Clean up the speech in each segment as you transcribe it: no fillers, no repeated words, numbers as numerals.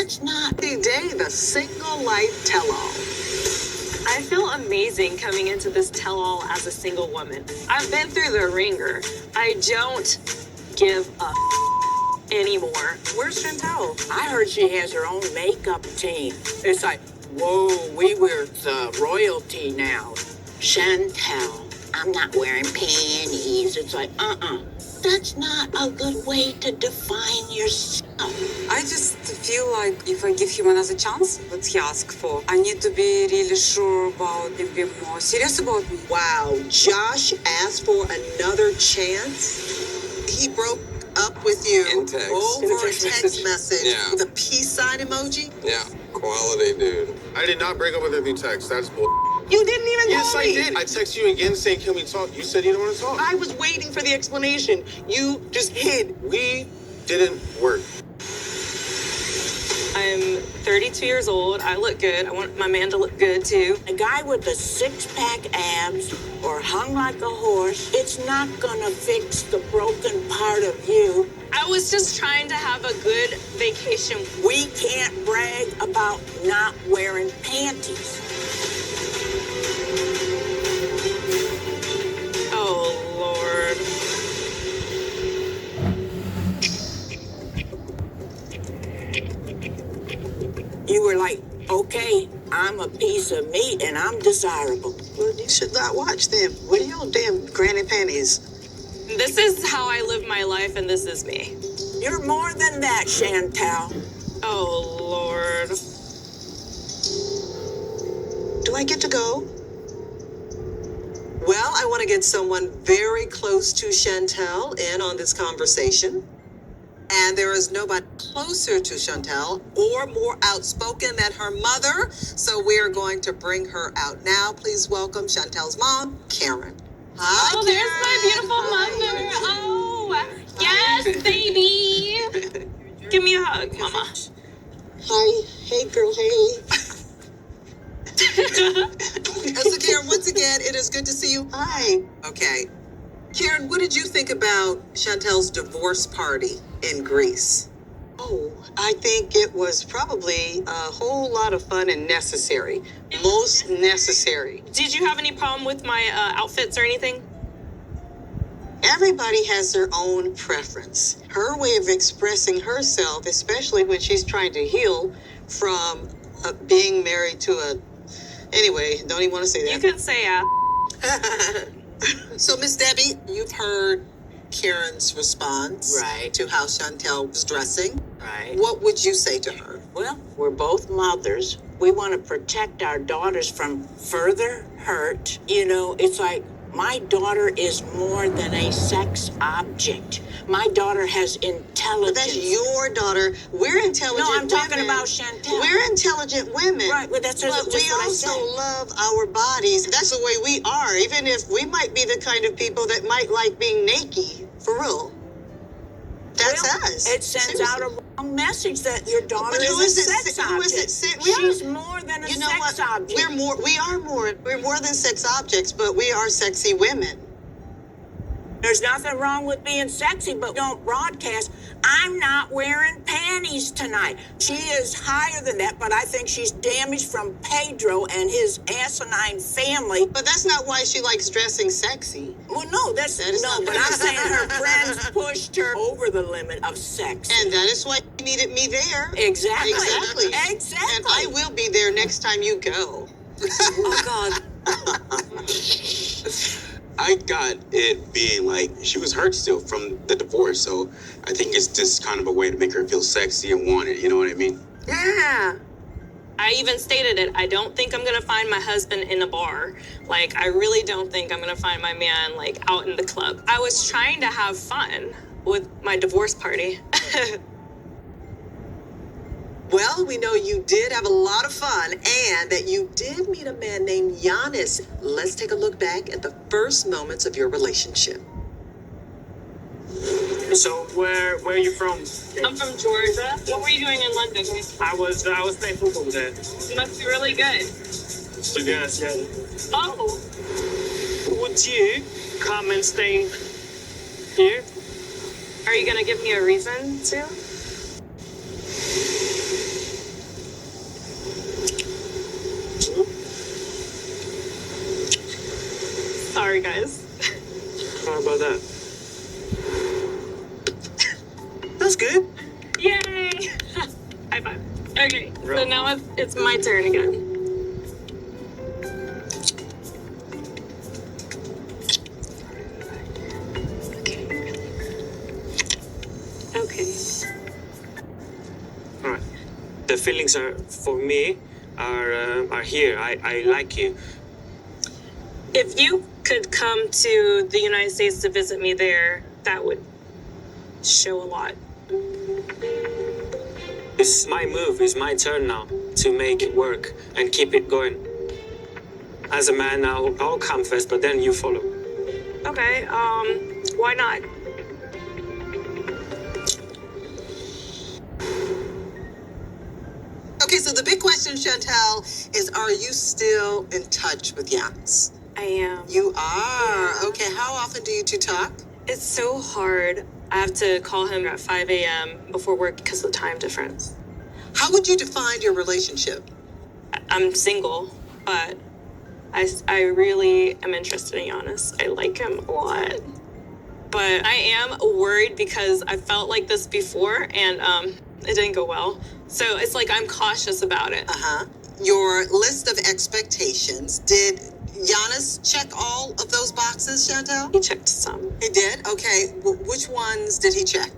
That's not the day, the single life tell-all. I feel amazing coming into this tell-all as a single woman. I've been through the ringer. I don't give a anymore. Where's Chantel? I heard she has her own makeup team. It's like, whoa, we wear the royalty now. Chantel, I'm not wearing panties. It's like, That's not a good way to define yourself. I just feel like if I give him another chance, what he asked for, I need to be really sure about him being more serious about me. Wow, Josh asked for another chance? He broke up with you In text. over a text message Yeah. with a peace sign emoji? Yeah, quality dude. I did not break up with her through text. That's bull. You didn't even Yes, call I me. did. I texted you again saying, can we talk? You said you don't want to talk. I was waiting for the explanation. You just hid. We didn't work. I'm 32 years old. I look good. I want my man to look good too. A guy with the six-pack abs or hung like a horse, it's not gonna fix the broken part of you. I was just trying to have a good vacation. We can't brag about not wearing panties. Oh, Lord. You were like, okay, I'm a piece of meat and I'm desirable. Well, you should not watch them. What are your damn granny panties? This is how I live my life, and this is me. You're more than that, Chantel. Oh, Lord. Do I get to go? Well, I want to get someone very close to Chantel in on this conversation. And there is nobody closer to Chantel or more outspoken than her mother. So we are going to bring her out now. Please welcome Chantel's mom, Karen. Hi, Oh, there's my beautiful mother. Oh, yes, baby. Give me a hug, Mama. Hi. Hey, girl. Hey. So, Karen, once again, it is good to see you. Hi. Okay. Karen, what did you think about Chantel's divorce party in Greece? Oh, I think it was probably a whole lot of fun and necessary. Most necessary. Did you have any problem with my outfits or anything? Everybody has their own preference. Her way of expressing herself, especially when she's trying to heal from being married to a... Anyway, don't even want to say that. You could say So, Miss Debbie, you've heard Karen's response Right. to how Chantel was dressing. Right. What would you say to her? Well, we're both mothers. We want to protect our daughters from further hurt. You know, it's like my daughter is more than a sex object. My daughter has But intelligence. that's your daughter. We're intelligent No, I'm talking women. about Chantel. We're intelligent women. Right, but that's just But we what I also said. love our bodies. That's the way we are, even if we might be the kind of people that might like being naked. For real. That's Well, us. It sends out a wrong message that your daughter But who is a is it? sex Who is object. it? We are- She's more than a You know sex what? object. We're more than sex objects, but we are sexy women. There's nothing wrong with being sexy, but don't broadcast. I'm not wearing panties tonight. She is higher than that, but I think she's damaged from Pedro and his asinine family. But that's not why she likes dressing sexy. Well, no, That is no, not- but I'm saying her friends pushed her over the limit of sex. And that is why you needed me there. Exactly. Exactly. Exactly. And I will be there next time you go. Oh, God. I got it being like she was hurt still from the divorce, so I think it's just kind of a way to make her feel sexy and wanted, you know what I mean? Yeah. I even stated it. I don't think I'm going to find my husband in a bar. Like, I really don't think I'm going to find my man, like, out in the club. I was trying to have fun with my divorce party. Well, we know you did have a lot of fun and that you did meet a man named Giannis. Let's take a look back at the first moments of your relationship. So where are you from? I'm from Georgia. What were you doing in London? I was playing football there. It must be really good. Yes, yeah. Oh, Would you come and stay here? are you going to give me a reason to? Sorry, guys. How about that? That's good. Yay! High five. Okay, so now it's my turn again. Okay. All right. The feelings are for me are here. I like you. If you could come to the United States to visit me there, that would show a lot. It's my move. It's my turn now to make it work and keep it going. As a man, I'll come first, but then you follow. Okay, why not? Okay, so the big question, Chantel, is are you still in touch with Giannis? I am. You are. Okay, how often do you two talk? It's so hard. I have to call him at 5 a.m. before work because of the time difference. How would you define your relationship? I'm single, but I really am interested in Giannis. I like him a lot. But I am worried because I felt like this before and it didn't go well. So it's like I'm cautious about it. Uh-huh. Your list of expectations, did Giannis check all of those boxes, Chantel? He checked some. He did? Okay. Which ones did he check?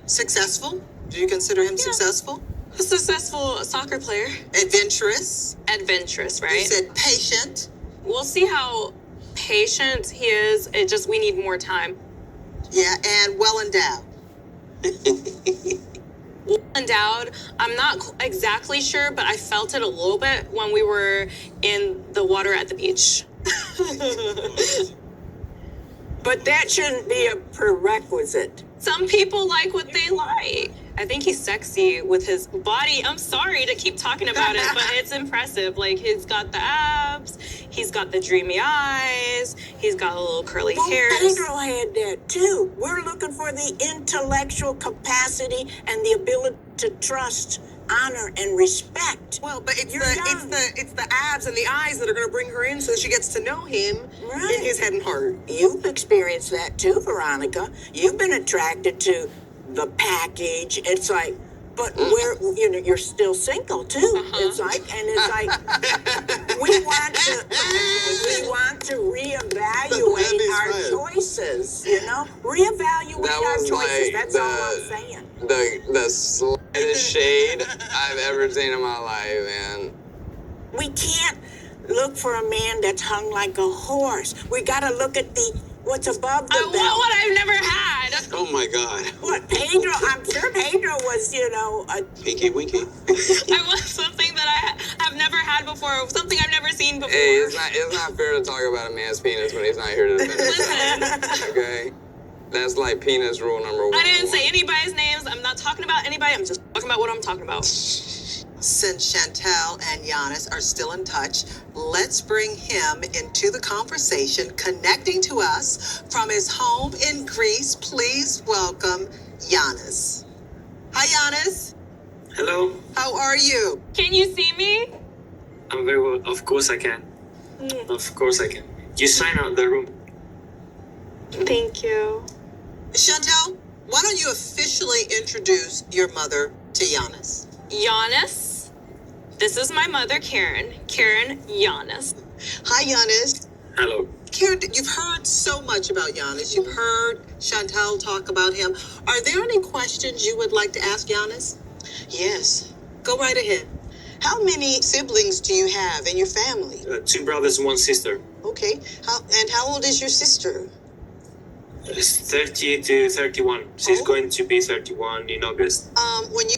Successful? Do you consider him successful? A successful soccer player. Adventurous? Adventurous, You right? said patient. We'll see how patient he is. We need more time. Yeah, and well endowed. Well endowed, I'm not exactly sure, but I felt it a little bit when we were in the water at the beach. But that shouldn't be a prerequisite. Some people like what they like. I think he's sexy with his body. I'm sorry to keep talking about it, but it's impressive. Like, he's got the abs, he's got the dreamy eyes, he's got a little curly Well, hair. Pedro had that too. We're looking for the intellectual capacity and the ability to trust, honor, and respect. Well, but it's You're young. it's the abs and the eyes that are going to bring her in so that she gets to know him Right. in his head and heart. You've experienced that too, Veronica. You've been attracted to the package. It's like, but you're still single too. It's like, and it's like, we want to reevaluate our choices. Reevaluate our choices. That's all I'm saying. The slightest shade I've ever seen in my life, man. We can't look for a man that's hung like a horse. We got to look at what's above the I belt. want what I've never had. Oh my God. What, Pedro? I'm sure Pedro was, a Pinky Winky. I want something that I have never had before, something I've never seen before. Hey, it's not fair to talk about a man's penis when he's not here to defend himself. Listen, Okay? That's like penis rule number 1. I didn't say anybody's names. I'm not talking about anybody. I'm just talking about what I'm talking about. Since Chantel and Giannis are still in touch, let's bring him into the conversation, connecting to us from his home in Greece. Please welcome Giannis. Hi, Giannis. Hello. How are you? Can you see me? I'm very well. Of course I can. Of course I can. You sign out the room. Thank you. Chantel, why don't you officially introduce your mother to Giannis? Giannis. This is my mother, Karen. Karen Giannis. Hi, Giannis. Hello. Karen, you've heard so much about Giannis. You've heard Chantel talk about him. Are there any questions you would like to ask Giannis? Yes. Go right ahead. How many siblings do you have in your family? 2 brothers, 1 sister. Okay. How old is your sister? It's 30 to 31. She's going to be 31 in August. When you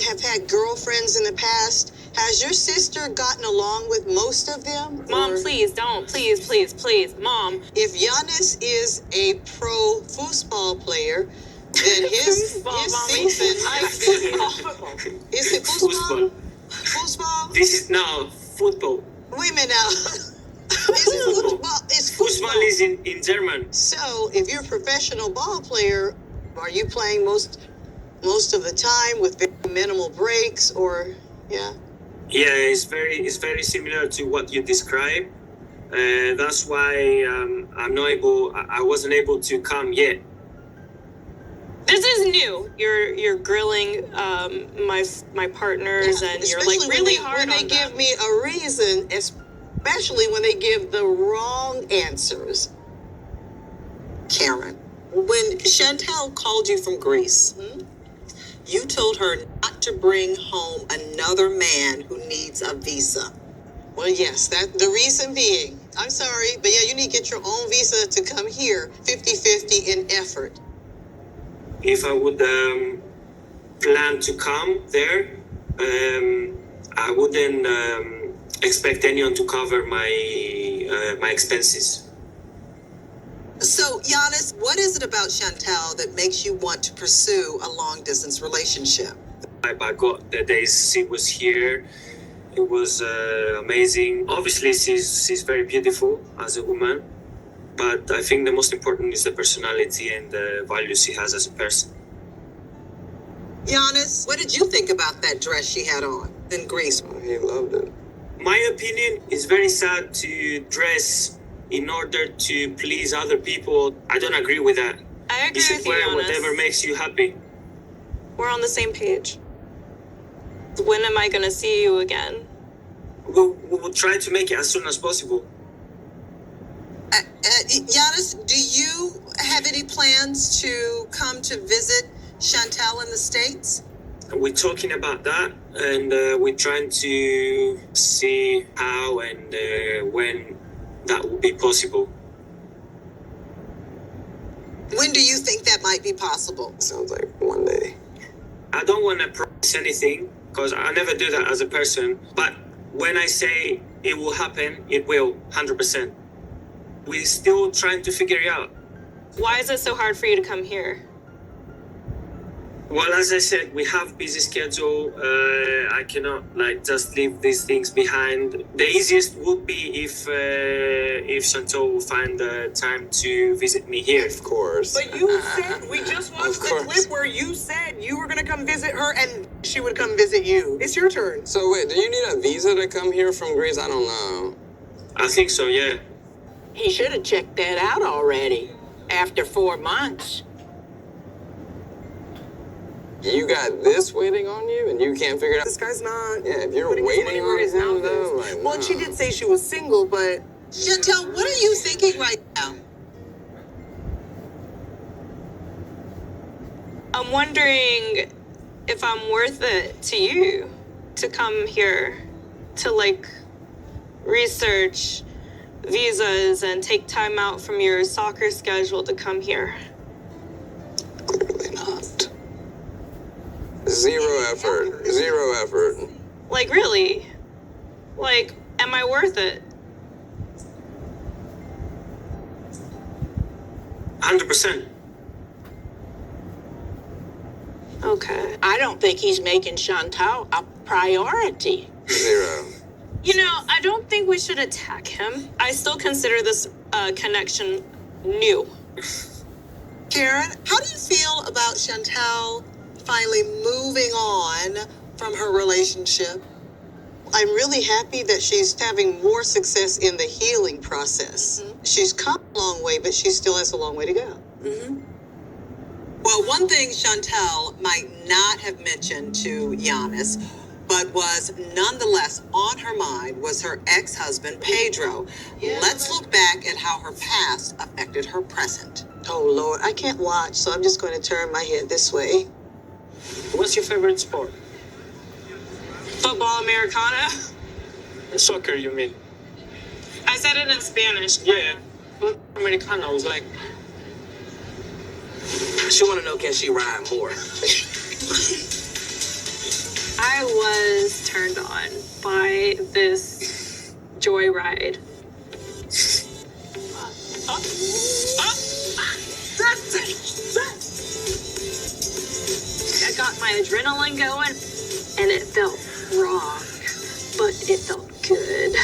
have had girlfriends in the past, has your sister gotten along with most of them? Mom, Or please don't. Please, please, please. Mom. If Giannis is a pro football player, then his Mommy. season might be. Is it Football. Football? This is now football. Wait a minute now. Is it football? It's Football football. is in German. So, if you're a professional ball player, are you playing most of the time with very minimal breaks, or yeah? Yeah, it's very similar to what you described. That's why I wasn't able to come yet. This is new. You're grilling my partners, and you're like Especially really when hard when they on give them. me a reason, especially when they give the wrong answers. Karen, when Chantel called you from Greece, you told her not to bring home another man who needs a visa. Well, yes, that the reason being, I'm sorry, but yeah, you need to get your own visa to come here, 50-50 in effort. If I would plan to come there, I wouldn't expect anyone to cover my expenses. So, Giannis, what is it about Chantel that makes you want to pursue a long-distance relationship? I got the days she was here. It was amazing. Obviously, she's very beautiful as a woman, but I think the most important is the personality and the values she has as a person. Giannis, what did you think about that dress she had on in Greece? Oh, he loved it. My opinion is very sad to dress in order to please other people. I don't agree with that. I You agree should with you, wear Giannis. whatever makes you happy. We're on the same page. When am I gonna see you again? We'll try to make it as soon as possible. Giannis, do you have any plans to come to visit Chantel in the States? We're talking about that, and we're trying to see how and when that will be possible. When do you think that might be possible? Sounds like one day. I don't want to promise anything because I never do that as a person. But when I say it will happen, it will, 100%. We're still trying to figure it out. Why is it so hard for you to come here? Well, as I said, we have busy schedule. I cannot just leave these things behind. The easiest would be if Chantal will find the time to visit me here. Of course. But you said, we just watched the course. clip where you said you were gonna come visit her and she would come visit you. It's your turn. So wait, do you need a visa to come here from Greece? I don't know. I think so, yeah. He should have checked that out already. After 4 months. You got this waiting on you, and you can't figure it out. This guy's not. Yeah, if you're putting his money waiting where on his him, mouth though, is. like, Well, and she no. did say she was single, but Chantel, what are you thinking right now? I'm wondering if I'm worth it to you to come here to research visas and take time out from your soccer schedule to come here. Clearly not. Zero effort. Zero effort. Really? Am I worth it? 100%. Okay. I don't think he's making Chantal a priority. Zero. I don't think we should attack him. I still consider this connection new. Karen, how do you feel about Chantel finally moving on from her relationship? I'm really happy that she's having more success in the healing process. She's come a long way, but she still has a long way to go. Well, one thing Chantel might not have mentioned to Giannis, but was nonetheless on her mind, was her ex-husband, Pedro. Let's look back at how her past affected her present. Oh, Lord, I can't watch, so I'm just going to turn my head this way. What's your favorite sport? Football Americana? Soccer, you mean? I said it in Spanish. Yeah. But Americana was like... she want to know, can she rhyme more? I was turned on by this joyride. I got my adrenaline going, and it felt wrong, but it felt good.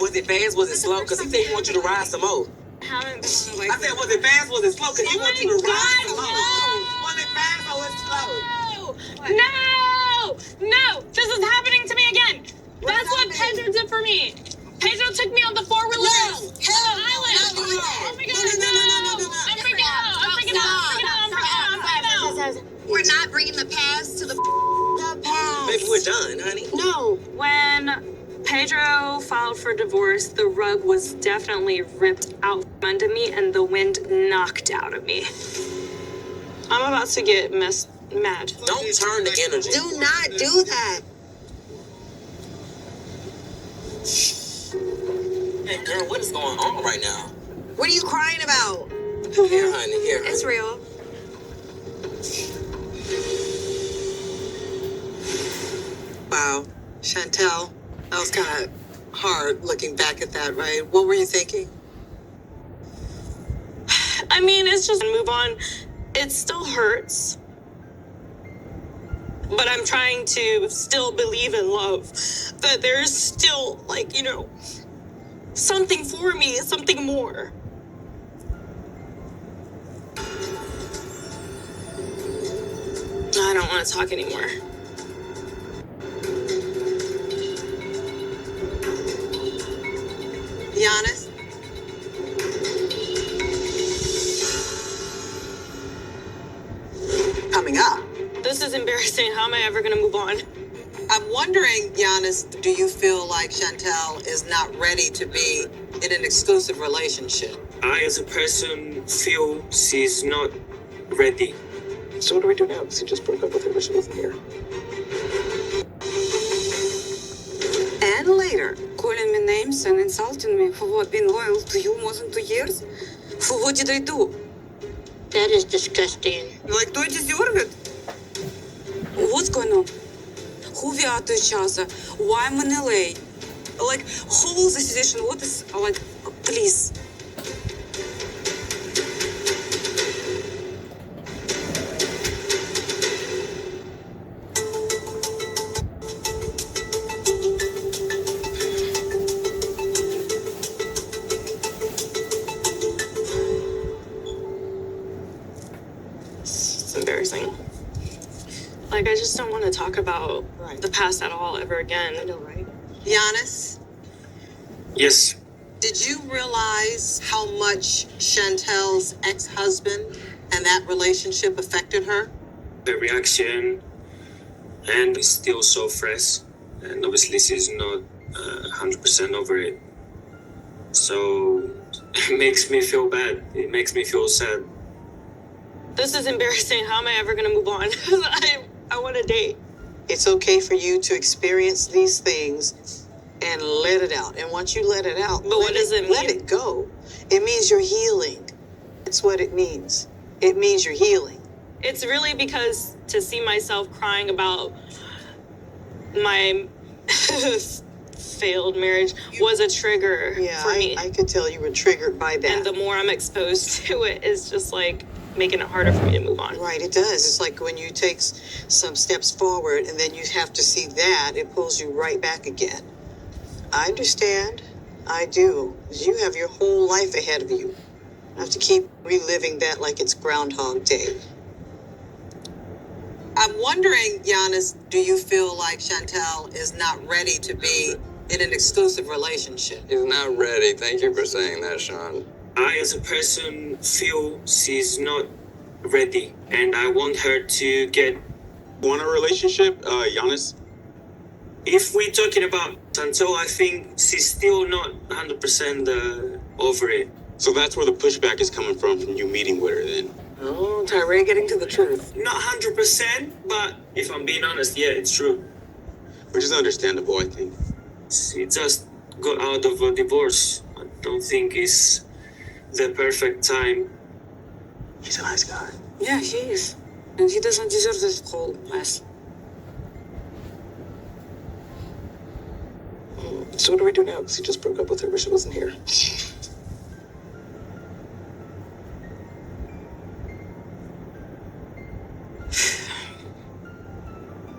Was it fast? Was it slow? Because he said he wants you to ride some more. Haven't been I said, was it fast? Was it slow? Because he Oh wants my you to ride some God, more. Was it fast or was it slow? No! No! This is happening to me again! That's what Pedro did for me! Pedro took me on the four-wheeler No, on the hell no, island. not like Oh that. my god, no. I'm freaking out. I'm freaking out. We're not bringing the past to the past. Maybe we're done, honey. No. When Pedro filed for divorce, the rug was definitely ripped out from under me and the wind knocked out of me. I'm about to get mad. Don't turn the energy. Do not do that. Hey, girl, what is going on right now? What are you crying about? Here, honey, here. It's real. Wow, Chantel, that was kind of hard looking back at that, right? What were you thinking? I mean, it's just move on. It still hurts. But I'm trying to still believe in love. That there's still, like, you know, something for me, something more. I don't want to talk anymore. Giannis? Coming up. This is embarrassing. How am I ever going to move on? I'm wondering, Giannis, do you feel like Chantel is not ready to be in an exclusive relationship? I, as a person, feel she's not ready. So what do we do now? Because he just broke up with her, but she wasn't here. And later. Calling me names and insulting me for what? Being loyal to you more than 2 years? For what did I do? That is disgusting. Like, do I deserve it? What's going on? Who we are to each other? Why I'm in LA? Like, whole the situation, what is, like, please. It's embarrassing. Like, I just don't want to talk about the past at all ever again. I know, right? Giannis, Yes, did you realize how much Chantel's ex-husband and that relationship affected her? the reaction, and it's still so fresh. And obviously, she's not 100% over it. So it makes me feel bad. It makes me feel sad. This is embarrassing. How am I ever going to move on? I want to date. It's okay for you to experience these things and let it out. And once you let it out, But what does it mean? Let it go. It means you're healing. That's what it means. It means you're healing. It's really because to see myself crying about my failed marriage was a trigger Yeah, for me. I could tell you were triggered by that. And the more I'm exposed to it, is just like making it harder for me to move on. Right, it does. It's like when you take some steps forward and then you have to see that, it pulls you right back again. I understand. I do. You have your whole life ahead of you. I have to keep reliving that like it's Groundhog Day. I'm wondering, Giannis, do you feel like Chantel is not ready to be in an exclusive relationship? He's not ready. Thank you for saying that, Sean. I, as a person, feel she's not ready, and I want her to get. Want a relationship, Giannis? If we're talking about Chantel, I think she's still not 100% over it. So that's where the pushback is coming from you meeting with her then. Oh, Tyree getting to the truth. Not 100%, but if I'm being honest, yeah, it's true. Which is understandable, I think. She just got out of a divorce. I don't think it's the perfect time. He's a nice guy. Yeah, he is. And he doesn't deserve this whole mess. So what do we do now? Because he just broke up with her, but she wasn't here.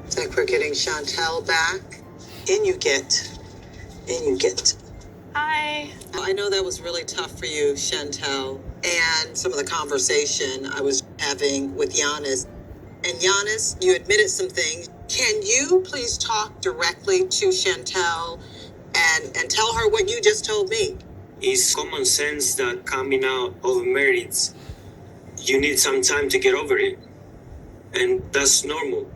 It's like we're getting Chantel back. In you get. In you get. Hi. I know that was really tough for you, Chantel, and some of the conversation I was having with Giannis. And Giannis, you admitted some things. Can you please talk directly to Chantel and tell her what you just told me. It's common sense that coming out of marriage, you need some time to get over it. And that's normal.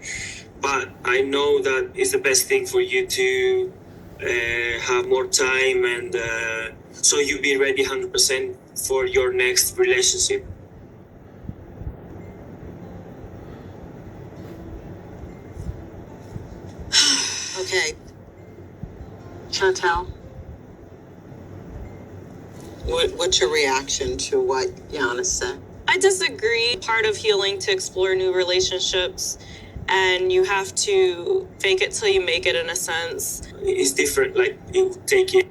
But I know that it's the best thing for you to have more time and so you be ready 100% for your next relationship. Okay. Chantel, what's your reaction to what Giannis said? I disagree. Part of healing to explore new relationships, and you have to fake it till you make it in a sense. It's different. Like you take it,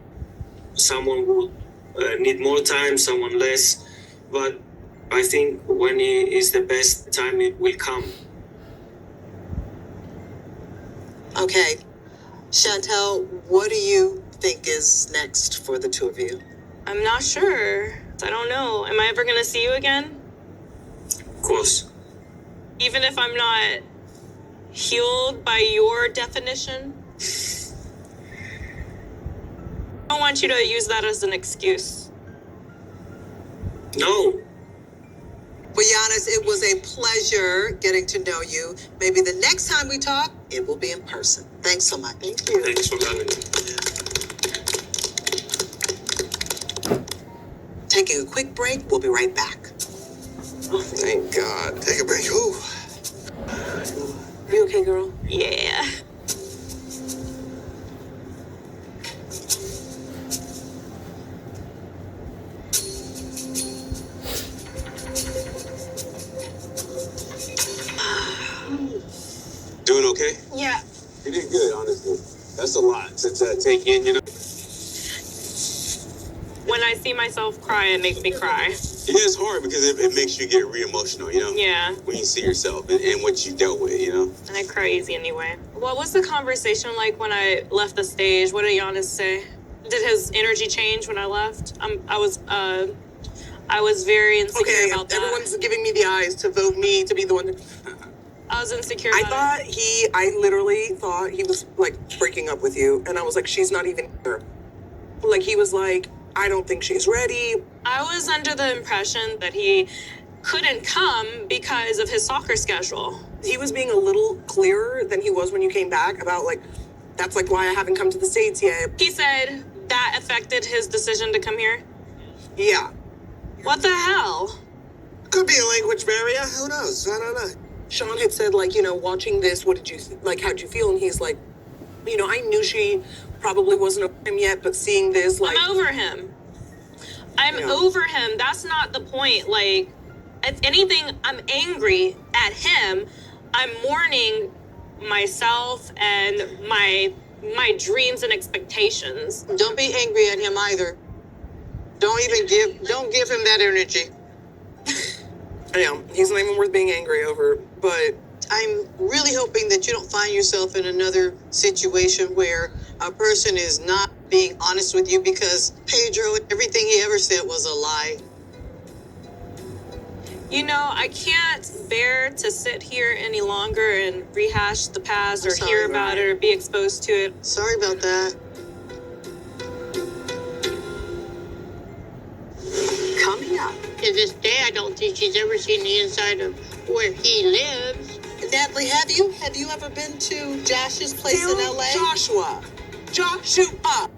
someone will need more time, someone less. But I think when it is the best time, it will come. Okay. Chantel, what do you think is next for the two of you? I'm not sure. I don't know. Am I ever going to see you again? Of course. Even if I'm not healed by your definition? I don't want you to use that as an excuse. No. Well, Giannis, it was a pleasure getting to know you. Maybe the next time we talk, it will be in person. Thanks so much. Thank you. Thanks for having me. Taking a quick break. We'll be right back. Oh, thank God. Take a break. Ooh. You okay, girl? Yeah. Doing okay? Yeah. You did good, honestly. That's a lot to take in, you know? When I see myself cry, it makes me cry. Yeah, it's hard because it makes you get re-emotional, you know? Yeah. When you see yourself and what you dealt with, you know? And I cry easy anyway. What was the conversation like when I left the stage? What did Giannis say? Did his energy change when I left? I was very insecure about that. Everyone's giving me the eyes to vote me to be the one. I was insecure I about it. I literally thought he was like breaking up with you. And I was like, she's not even here. Like, he was like, I don't think she's ready. I was under the impression that he couldn't come because of his soccer schedule. He was being a little clearer than he was when you came back about like, that's like why I haven't come to the States yet. He said that affected his decision to come here. Yeah. What the hell? Could be a language barrier. Who knows? I don't know. Sean had said, like, you know, watching this, what did you, like, how'd you feel? And he's like, you know, I knew she probably wasn't over him yet, but seeing this, like... I'm over him. I'm over him. That's not the point. Like, if anything, I'm angry at him. I'm mourning myself and my dreams and expectations. Don't be angry at him either. Don't give him that energy. Yeah, he's not even worth being angry over, but... I'm really hoping that you don't find yourself in another situation where a person is not being honest with you, because Pedro, everything he ever said was a lie. You know, I can't bear to sit here any longer and rehash the past or hear about it or be exposed to it. Sorry about that. Coming up. To this day, I don't think she's ever seen the inside of where he lives. Natalie, have you ever been to Josh's place in LA? Joshua.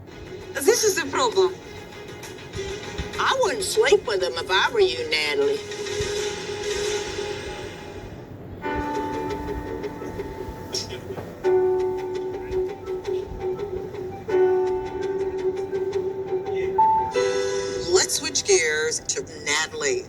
This is the problem. I wouldn't sleep with him if I were you, Natalie. Let's switch gears to Natalie.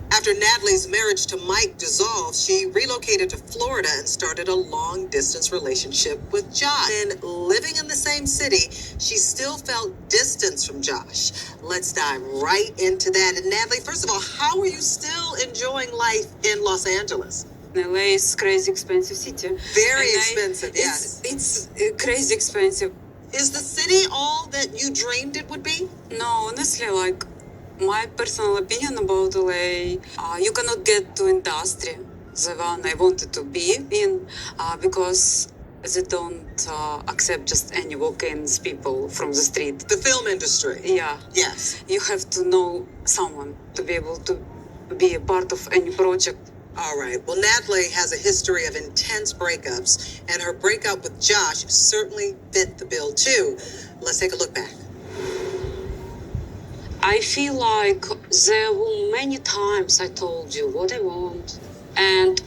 After Natalie's marriage to Mike dissolved, she relocated to Florida and started a long-distance relationship with Josh. And living in the same city, she still felt distance from Josh. Let's dive right into that. And Natalie, first of all, how are you still enjoying life in Los Angeles? LA is crazy expensive city. Very expensive, yes. It's crazy expensive. Is the city all that you dreamed it would be? No, honestly, like, my personal opinion about LA, you cannot get to industry, the one I wanted to be in, because they don't accept just any walk-ins people from the street. The film industry. Yeah, Yes. you have to know someone to be able to be a part of any project. All right. Well, Natalie has a history of intense breakups, and her breakup with Josh certainly fit the bill, too. Let's take a look back. I feel like there were many times I told you what I want, and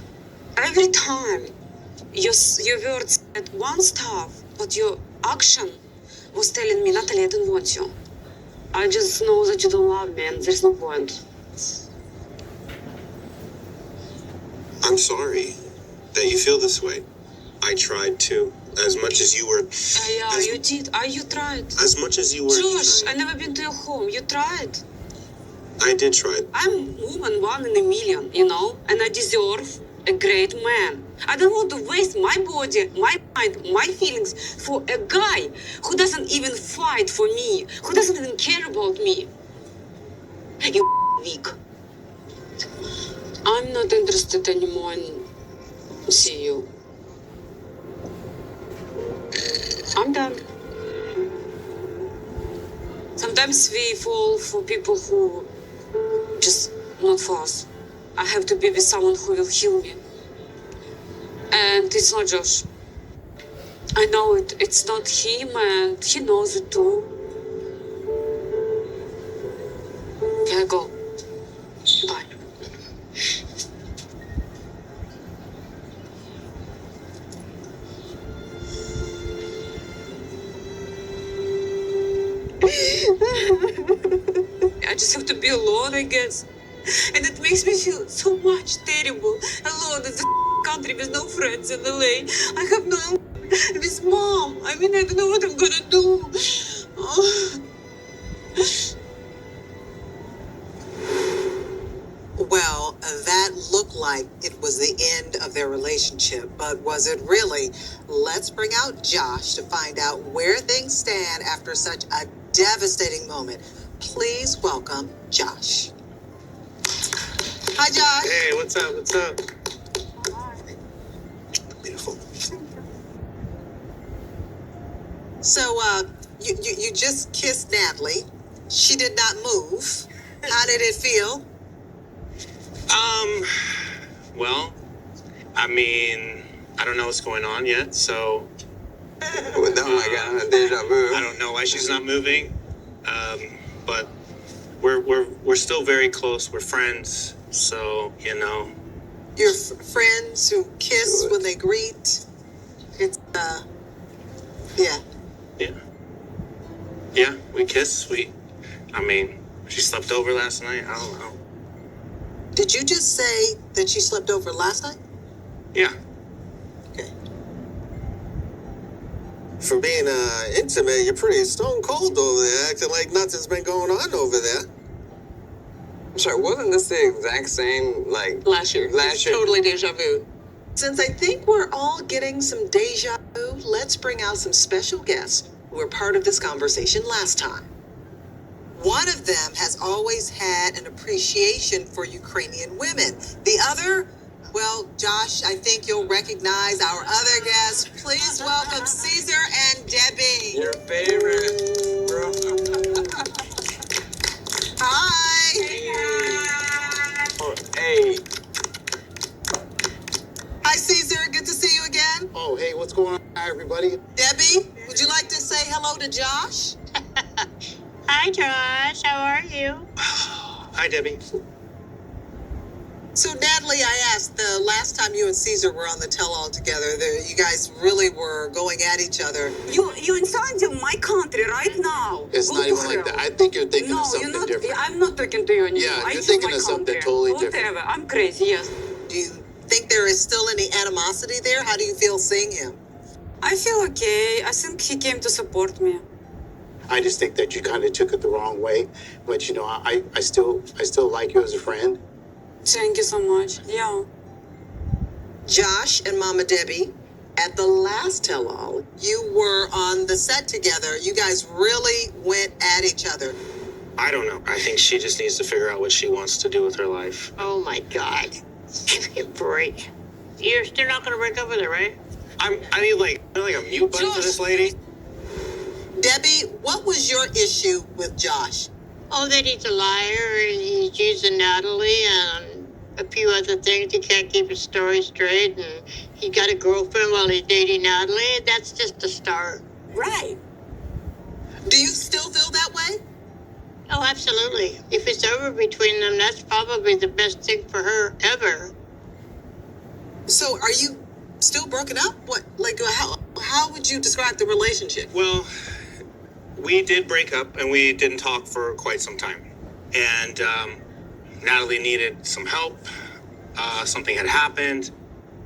every time your words said one stuff, but your action was telling me, Natalie, I don't want you. I just know that you don't love me, and there's no point. I'm sorry that you feel this way. I tried to, as much as you were. Yeah, as, you did. You tried. as much as you were. Josh, I trying. never been to your home. You tried. I did try. I'm woman 1 in a million, you know, and I deserve a great man. I don't want to waste my body, my mind, my feelings for a guy who doesn't even fight for me, who doesn't even care about me. You weak. I'm not interested anymore in see you. I'm done. Sometimes we fall for people who just not for us. I have to be with someone who will heal me. And it's not Josh. I know it. It's not him, and he knows it too. Yeah, go. Bye. I just have to be alone, I guess. And it makes me feel so much terrible. Alone in the country with no friends in LA. I have no with mom. I mean, I don't know what I'm gonna do. Oh. Well, that looked like it was the end of their relationship, but was it really? Let's bring out Josh to find out where things stand after such a devastating moment. Please welcome Josh. Hi, Josh. Hey, what's up? What's up? Beautiful. So, you just kissed Natalie. She did not move. How did it feel? Well, I mean, I don't know what's going on yet, so Oh my God, deja vu. I don't know why she's not moving. But we're still very close. We're friends, so you know. Your friends who kiss when they greet. It's yeah. Yeah, we kiss. I mean, she slept over last night. I don't know. Did you just say that she slept over last night? Yeah. Okay. For being intimate, you're pretty stone cold over there, acting like nothing's been going on over there. I'm sorry, wasn't this the exact same, like... Last year. Last year. Totally deja vu. Since I think we're all getting some deja vu, let's bring out some special guests who were part of this conversation last time. One of them has always had an appreciation for Ukrainian women. The other, well, Josh, I think you'll recognize our other guests. Please welcome Caesar and Debbie. Your favorite, bro. Hi. Hey. Hi, Caesar. Good to see you again. Oh, hey, what's going on? Hi, everybody. Debbie, would you like to say hello to Josh? Hi, Josh. How are you? Hi, Debbie. So, Natalie, I asked the last time you and Caesar were on the tell-all together, you guys really were going at each other. You inside my country right now. It's Go not to even like hell. that. I think you're thinking No, of you're something not. different. I'm not talking to you anymore. Yeah, I you're choose thinking my of something country. totally Whatever. different. I'm crazy. Yes. Do you think there is still any animosity there? How do you feel seeing him? I feel okay. I think he came to support me. I just think that you kind of took it the wrong way. But, you know, I still like you as a friend. Thank you so much. Yeah. Josh and Mama Debbie, at the last tell-all, you were on the set together. You guys really went at each other. I don't know. I think she just needs to figure out what she wants to do with her life. Oh my God. Give me a break. You're still not gonna break up with her, right? I need like a mute button for this lady. Debbie, what was your issue with Josh? Oh, that he's a liar and he's using Natalie and a few other things. He can't keep his story straight, and he got a girlfriend while he's dating Natalie. That's just a start. Right. Do you still feel that way? Oh, absolutely. If it's over between them, that's probably the best thing for her ever. So are you still broken up? What, like, how would you describe the relationship? Well, we did break up and we didn't talk for quite some time. And Natalie needed some help. Something had happened.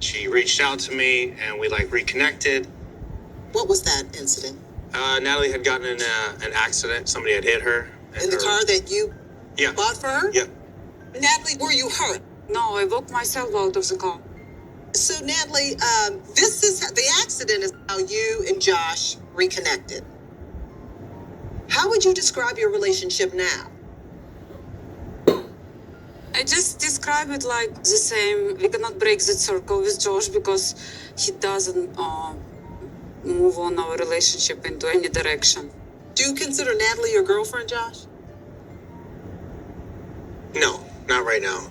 She reached out to me and we like reconnected. What was that incident? Natalie had gotten in an accident. Somebody had hit her. In the car that you bought for her? Yeah. Natalie, were you hurt? No, I walked myself out of the car. So Natalie, this is the accident is how you and Josh reconnected. How would you describe your relationship now? I just describe it like the same. We cannot break the circle with Josh because he doesn't move on our relationship into any direction. Do you consider Natalie your girlfriend, Josh? No, not right now.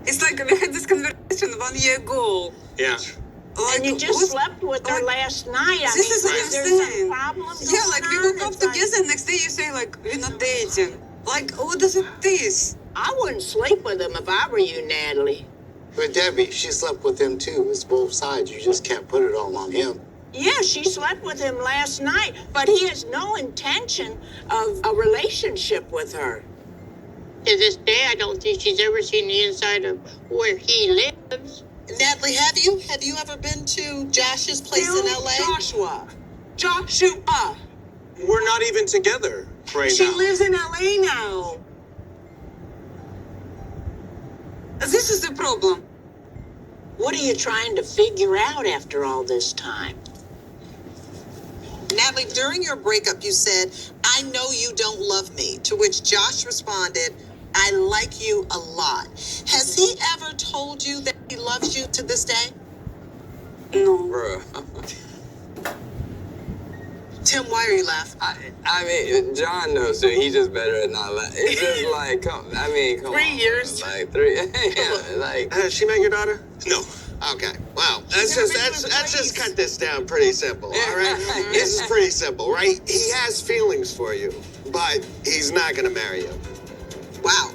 It's like we had this conversation 1 year ago. Yeah. Like, And you just slept with her last night. I This mean, is what is I'm there saying. some problem Yeah, going like we on? woke up It's like, together, next day you say like we're not dating. Like what does it this? I wouldn't sleep with him if I were you, Natalie. But Debbie, she slept with him too. It's both sides. You just can't put it all on him. Yeah, she slept with him last night, but he has no intention of a relationship with her. To this day, I don't think she's ever seen the inside of where he lives. Natalie, have you ever been to Josh's place in LA? Joshua. We're not even together right She now. lives in LA now. This is the problem. What are you trying to figure out after all this time? Natalie, during your breakup, you said, "I know you don't love me," to which Josh responded, "I like you a lot." Has he ever told you that he loves you to this day? No. Bruh. Tim, why are you laughing? I mean, John knows too. He's just better at not laughing. It's just like, come 3 on. years. Like 3, yeah, like. Has she met your daughter? No. Okay, well, let's just cut this down pretty simple, all right? This is pretty simple, right? He has feelings for you, but he's not gonna marry you. Wow.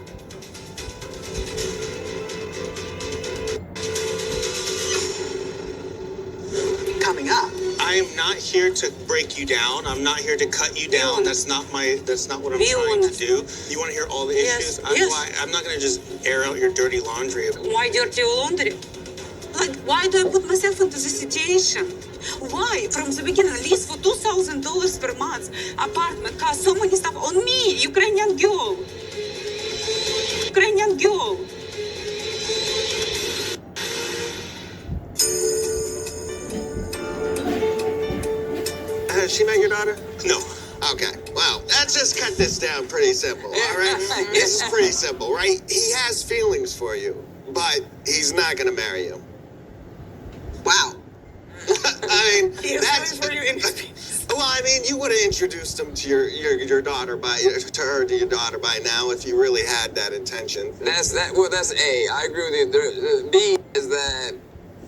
Coming up. I am not here to break you down. I'm not here to cut you down. That's not what I'm Be trying honest. to do. You want to hear all the Yes, issues? yes. I'm not going to just air out your dirty laundry. Why dirty laundry? Like, why do I put myself into this situation? Why? From the beginning, lease for $2,000 per month, apartment, car, so many stuff on me, Ukrainian girl. Ukrainian girl. Has she met your daughter? No. Okay, well, let's just cut this down pretty simple, all right? This is pretty simple, right? He has feelings for you, but he's not gonna marry you. Wow. I mean, He has that's feelings for you in- well. I mean, you would have introduced him to your daughter to your daughter by now if you really had that intention. That's A. I agree with you. The B is that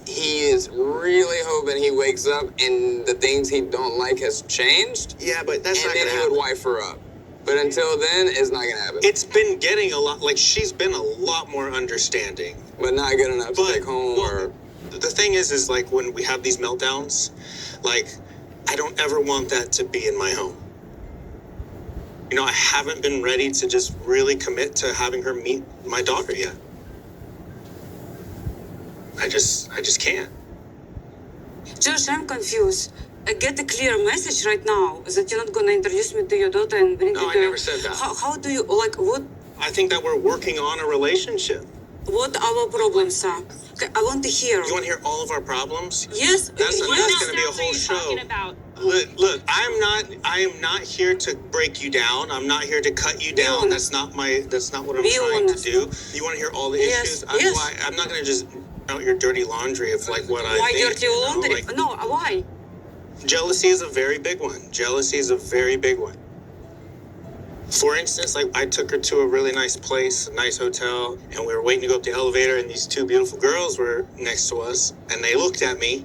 he is really hoping he wakes up and the things he don't like has changed. Yeah, but that's and not then gonna he happen. would wife her up. But until then, it's not gonna happen. It's been getting a lot, like she's been a lot more understanding. But not good enough to But, take home well, or. The thing is like when we have these meltdowns, like I don't ever want that to be in my home. You know, I haven't been ready to just really commit to having her meet my daughter yet. I just can't. Josh, I'm confused. I get a clear message right now that you're not gonna introduce me to your daughter and bring No, her I to. never said that. How do you like what? I think that we're working on a relationship. What our problems are? Okay, I want to hear. You want to hear all of our problems? Yes. That's yes. going to be a whole show. Look, I am not here to break you down. I'm not here to cut you down. That's not what I'm trying to do. You want to hear all the issues? I'm not going to just out your dirty laundry of like what I Why think. dirty laundry? Like, No, why? jealousy is a very big one. Jealousy is a very big one. For instance, like I took her to a really nice place, a nice hotel, and we were waiting to go up the elevator, and these two beautiful girls were next to us, and they looked at me,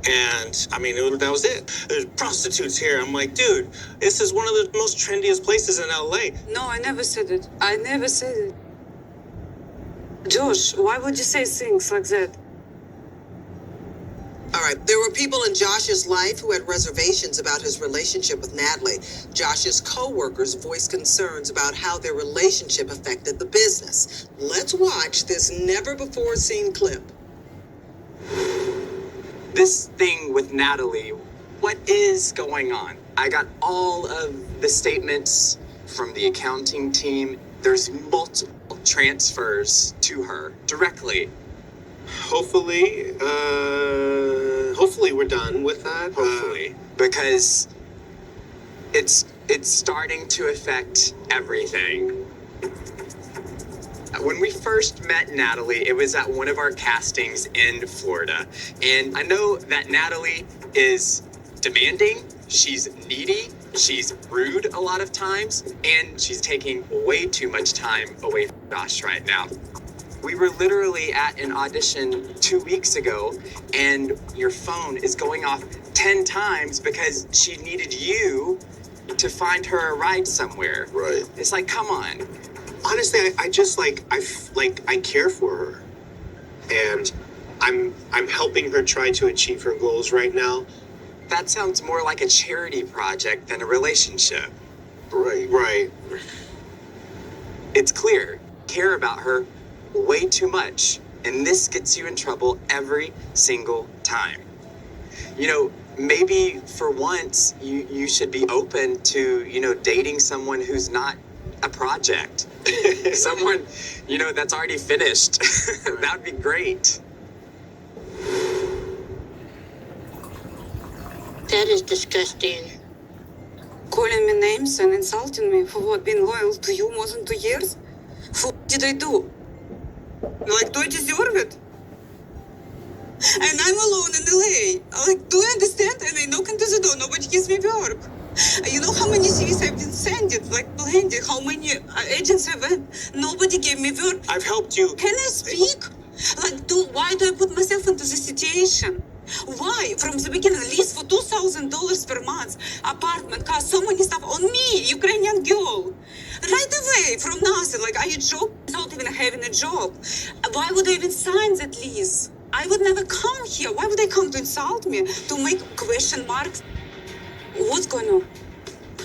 and I mean, that was it. There's prostitutes here. I'm like, dude, this is one of the most trendiest places in LA. No, I never said it. I never said it. Josh, why would you say things like that? All right, there were people in Josh's life who had reservations about his relationship with Natalie. Josh's co-workers voiced concerns about how their relationship affected the business. Let's watch this never-before-seen clip. This thing with Natalie, what is going on? I got all of the statements from the accounting team. There's multiple transfers to her directly. Hopefully we're done with that. Hopefully, because it's starting to affect everything. When we first met Natalie, it was at one of our castings in Florida. And I know that Natalie is demanding, she's needy, she's rude a lot of times, and she's taking way too much time away from Josh right now. We were literally at an audition 2 weeks ago, and your phone is going off 10 times because she needed you to find her a ride somewhere. Right. It's like, come on. Honestly, I care for her, and I'm helping her try to achieve her goals right now. That sounds more like a charity project than a relationship. Right. It's clear. Care about her way too much, and this gets you in trouble every single time. You know, maybe for once you should be open to, dating someone who's not a project. Someone, that's already finished. That would be great. That is disgusting. Calling me names and insulting me for what? Being loyal to you more than 2 years? For what did I do? Like, do I deserve it? And I'm alone in LA. Like, do you understand? And I knock into the door, nobody gives me work. You know how many CVs I've been sending, like plenty, how many agents I went. Nobody gave me work. I've helped you. Can I speak? Like, why do I put myself into this situation? Why? From the beginning, lease for $2,000 per month, apartment, car, so many stuff on me, Ukrainian girl. Right away, from nothing, like, are you joking? Without even having a job. Why would I even sign that lease? I would never come here. Why would I come to insult me? To make question marks? What's going on?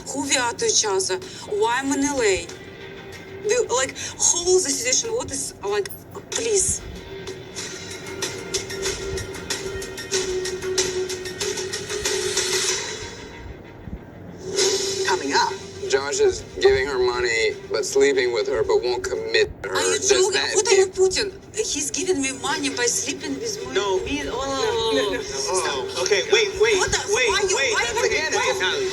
Who we are to each other? Why I'm in LA? Like, whole the situation, what is, like, please. Coming up. Josh is giving her money, but sleeping with her, but won't commit to her. Are you Does joking? that What are you putting? He's giving me money by sleeping with me. No. Me. Oh. Oh, okay, wait. What the- why you- why you Okay, again? wait, Natalie.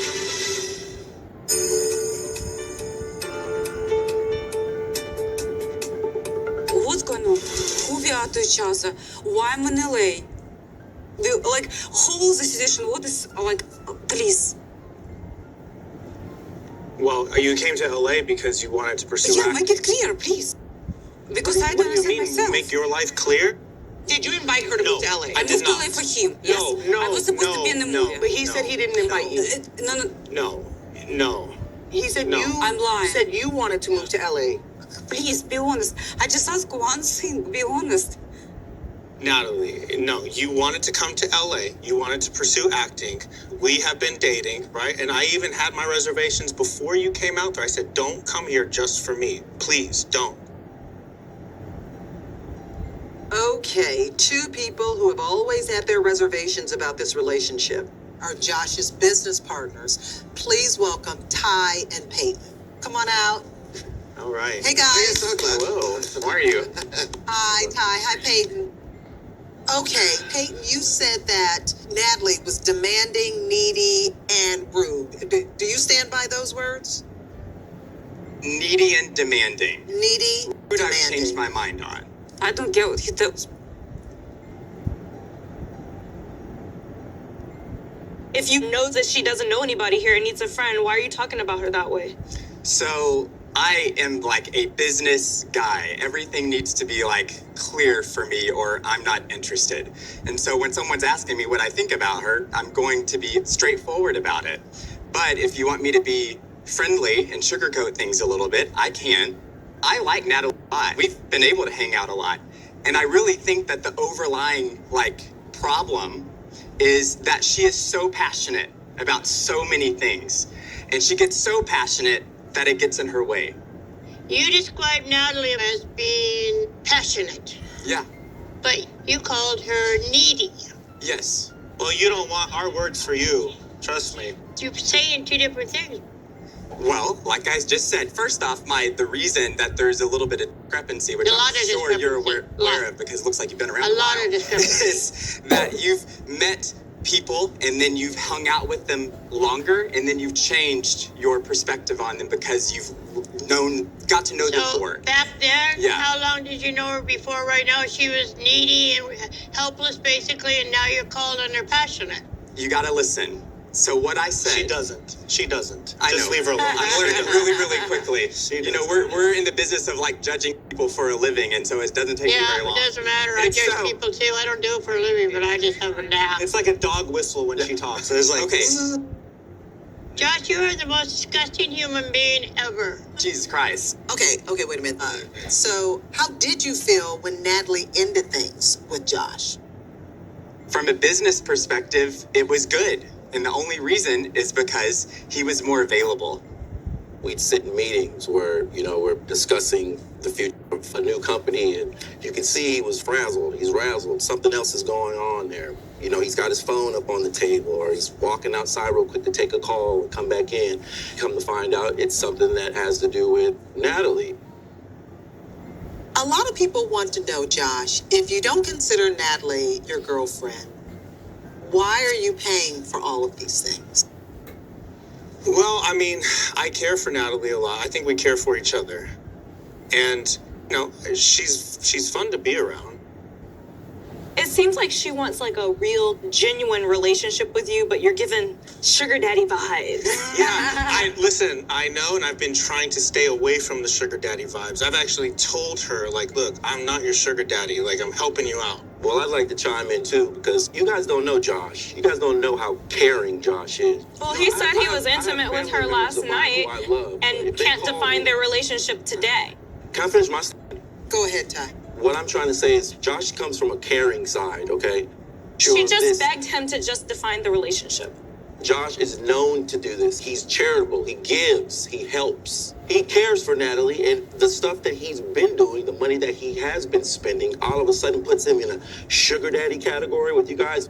What's going on? Who we are to each other? Why I'm in LA? Like, whole the situation, what is, like, please. Well, you came to LA because you wanted to pursue Yeah, acting. make it clear, please. Because I What don't do you understand mean, myself. make your life clear? Did you invite her to No. move to LA? I did moved to not. LA for him. Yes. No, I was supposed to be in the no, movie. But he said he didn't invite you. No. He said No. you I'm lying. said you wanted to move to LA. Please, be honest. I just ask one thing, be honest. Natalie, no, you wanted to come to LA. You wanted to pursue acting. We have been dating, right? And I even had my reservations before you came out there. I said, don't come here just for me. Please, don't. Okay, two people who have always had their reservations about this relationship are Josh's business partners. Please welcome Ty and Peyton. Come on out. All right. Hey, guys. Hello. How are you? Hi, Ty. Hi, Peyton. Okay, Peyton, you said that Natalie was demanding, needy, and rude. Do you stand by those words? Needy and demanding. Needy, Who'd I've demanding. changed my mind on? I don't get what he does. If you know that she doesn't know anybody here and needs a friend, why are you talking about her that way? So I am like a business guy. Everything needs to be like clear for me or I'm not interested. And so when someone's asking me what I think about her, I'm going to be straightforward about it. But if you want me to be friendly and sugarcoat things a little bit, I can. I like Natalie a lot. We've been able to hang out a lot. And I really think that the overlying like problem is that she is so passionate about so many things. And she gets so passionate that it gets in her way. You described Natalie as being passionate, Yeah. but you called her needy. Yes. Well, you don't want our words for you. Trust me. You're saying two different things. Well, like I just said, first off, the reason that there's a little bit of discrepancy, which A lot I'm of sure you're discrepancy. aware of because it looks like you've been around A a lot while, of discrepancy. is that you've met people and then you've hung out with them longer and then you've changed your perspective on them because you've got to know them So more. back then, Yeah. how long did you know her before? Right now, she was needy and helpless, basically, and now you're calling her passionate. You got to listen. So what I said. She doesn't. She doesn't. I Just know. leave her alone. I'm learning really, really quickly. She You know, doesn't. we're in the business of like judging people for a living, and so it doesn't take me Yeah, very it long. doesn't matter. I And judge so- people too. I don't do it for a living, but I just have a nap. It's like a dog whistle when she talks. It's like, Okay. Josh, you are the most disgusting human being ever. Jesus Christ. Okay, wait a minute. So, how did you feel when Natalie ended things with Josh? From a business perspective, it was good. And the only reason is because he was more available. We'd sit in meetings where, we're discussing the future of a new company, and you can see he was frazzled. He's razzled. Something else is going on there. He's got his phone up on the table, or he's walking outside real quick to take a call and come back in. Come to find out, it's something that has to do with Natalie. A lot of people want to know, Josh, if you don't consider Natalie your girlfriend, why are you paying for all of these things? well, I mean, I care for Natalie a lot. I think we care for each other. And, she's fun to be around. It seems like she wants like a real, genuine relationship with you, but you're giving sugar daddy vibes. Listen, I know, and I've been trying to stay away from the sugar daddy vibes. I've actually told her, like, look, I'm not your sugar daddy. Like, I'm helping you out. Well, I'd like to chime in too, because you guys don't know Josh. You guys don't know how caring Josh is. Well, he said he was intimate with her last night and can't define their relationship today. Can I finish my statement? Go ahead, Ty. What I'm trying to say is Josh comes from a caring side, okay? She just This- begged him to just define the relationship. Josh is known to do this. He's charitable. He gives. He helps. He cares for Natalie, and the stuff that he's been doing, the money that he has been spending, all of a sudden puts him in a sugar daddy category with you guys.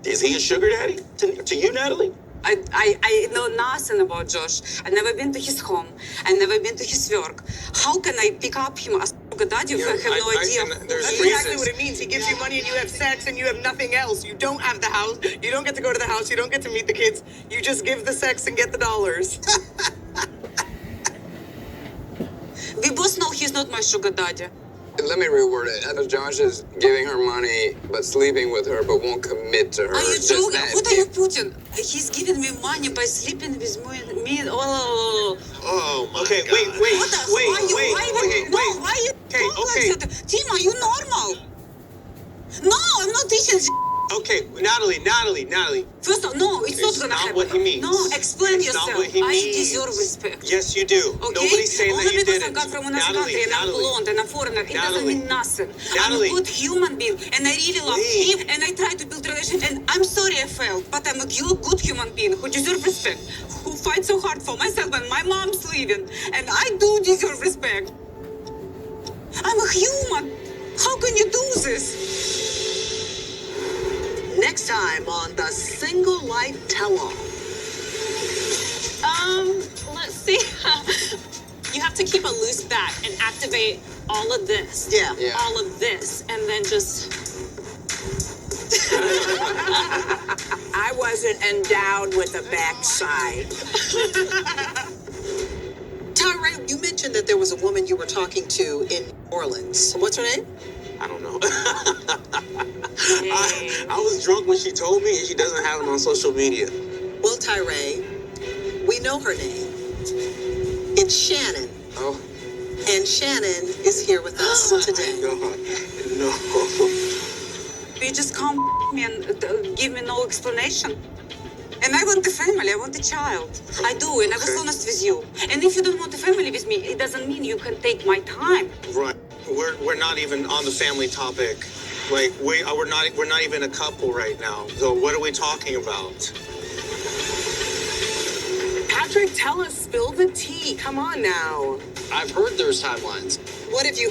Is he a sugar daddy to you, Natalie? I know nothing about Josh. I've never been to his home. I've never been to his work. How can I pick up him as sugar daddy if I have no idea? and there's That's exactly what it means. He gives you money and you have sex and you have nothing else. You don't have the house. You don't get to go to the house. You don't get to meet the kids. You just give the sex and get the dollars. We both know he's not my sugar daddy. Let me reword it. Josh is giving her money, but sleeping with her, but won't commit to her. Are you Just joking? that. What are you putting? He's giving me money by sleeping with me. Oh. Oh, my Okay, God. wait. What the? Why are you? Why are you Okay, talking okay. like that? Tim, are you normal? No, I'm not teaching. Okay, Natalie. First of all, no, it's not It's gonna not happen. what he means. No, explain It's not yourself. what he I means. deserve respect. Yes, you do. Okay? Nobody's saying Only that you because didn't. I come from another Natalie, country and I'm Natalie. blonde and I'm foreigner, it doesn't Natalie. mean nothing. Natalie. I'm a good human being and I really love Please. him and I try to build relation and I'm sorry I failed, but I'm a good human being who deserves respect, who fights so hard for myself when my mom's leaving, and I do deserve respect. I'm a human. How can you do this? Next time on the Single Life Tell-All. Let's see. You you have to keep a loose back and activate all of this. Yeah. Yeah. All of this. And then just. I wasn't endowed with a backside. Tyree, you mentioned that there was a woman you were talking to in New Orleans. What's her name? I don't know. I was drunk when she told me, and she doesn't have it on social media. Well, Tyree, we know her name. It's Shannon. Oh. And Shannon is here with us today. No. You just come me and give me no explanation. And I want a family, I want a child. I do, and I was honest with you. And if you don't want a family with me, it doesn't mean you can take my time. Right. We're not even on the family topic. Like we're not even a couple right now. So what are we talking about? Patrick, tell us, spill the tea. Come on now. I've heard there's timelines. What have you